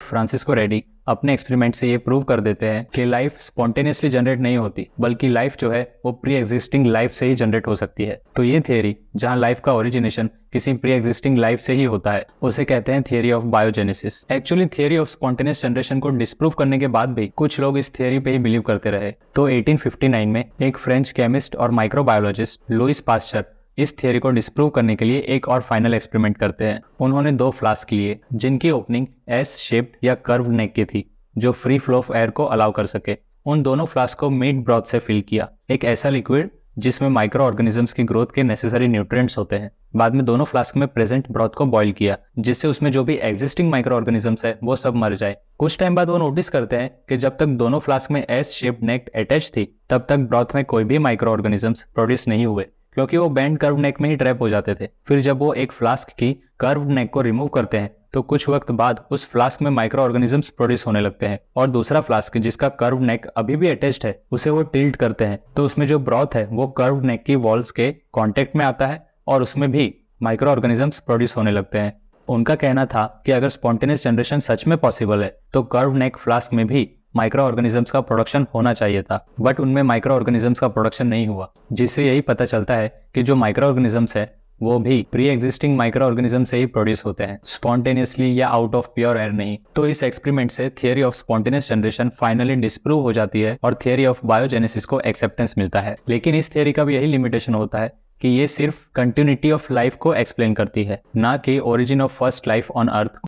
Francisco Reddy अपने experiment से ये प्रूव कर देते हैं कि लाइफ स्पॉन्टेनियसली जनरेट नहीं होती, बल्कि लाइफ जो है वो प्री एग्जिस्टिंग लाइफ से ही जनरेट हो सकती है। तो ये थियरी, जहाँ लाइफ का ओरिजिनेशन किसी प्री एग्जिस्टिंग लाइफ से ही होता है, उसे कहते हैं theory of biogenesis. Actually theory of spontaneous generation को डिस्प्रूव करने के बाद भी कुछ लोग इस थियरी पे ही बिलीव करते रहे। तो 1859 में एक फ्रेंच केमिस्ट और माइक्रोबायोलॉजिस्ट लुइस पास्चर इस थियरी को डिस्प्रूव करने के लिए एक और फाइनल एक्सपेरिमेंट करते हैं। उन्होंने 2 फ्लास्क लिए जिनकी ओपनिंग एस शेप्ड या कर्व नेक की थी, जो फ्री फ्लो ऑफ एयर को अलाउ कर सके। उन दोनों फ्लास्क को मीट ब्रॉथ से फिल किया, एक ऐसा लिक्विड जिसमें माइक्रो ऑर्गेनिजम्स की ग्रोथ के नेसेसरी न्यूट्रिएंट्स होते हैं। बाद में दोनों फ्लास्क में प्रेजेंट ब्रॉथ को बॉईल किया, जिससे उसमें जो भी एग्जिस्टिंग माइक्रो ऑर्गेनिजम्स है वो सब मर जाए। कुछ टाइम बाद वो नोटिस करते हैं कि जब तक दोनों फ्लास्क में एस शेप्ड नेक अटैच थी, तब तक ब्रॉथ में कोई भी माइक्रो ऑर्गेनिजम्स प्रोड्यूस नहीं हुए, क्योंकि वो बेंड कर्व नेक में ही ट्रैप हो जाते थे। फिर जब वो एक फ्लास्क की कर्व नेक को रिमूव करते हैं, तो कुछ वक्त बाद उस फ्लास्क में माइक्रो ऑर्गेनिजम्स प्रोड्यूस होने लगते हैं, और दूसरा फ्लास्क जिसका कर्व नेक अभी भी अटैच्ड है, उसे वो टिल्ट करते हैं, तो उसमें जो ब्रॉथ है वो कर्व नेक की वॉल्स के कांटेक्ट में आता है और उसमें भी माइक्रो ऑर्गेनिजम्स प्रोड्यूस होने लगते हैं। उनका कहना था कि अगर स्पॉन्टेनियस जनरेशन सच में पॉसिबल है, तो कर्व नेक फ्लास्क में भी माइक्रो ऑर्गेनिजम्स का प्रोडक्शन होना चाहिए था, बट उनमें माइक्रो ऑर्गेनिजम्स का प्रोडक्शन नहीं हुआ, जिससे यही पता चलता है कि जो माइक्रो ऑर्गेनिजम्स है वो भी प्री एग्जिस्टिंग माइक्रो ऑर्गेनिज्म से ही प्रोड्यूस होते हैं, स्पॉन्टेनियसली या आउट ऑफ प्योर एयर नहीं। तो इस एक्सपेरिमेंट से theory of spontaneous generation finally disprove हो जाती है और थियरी ऑफ बायोजेनेसिस को एक्सेप्टेंस मिलता है। लेकिन इस थियरी का भी यही लिमिटेशन होता है कि ये सिर्फ कंटिन्यूटी ऑफ लाइफ को एक्सप्लेन करती है, ना कि origin of first life on earth.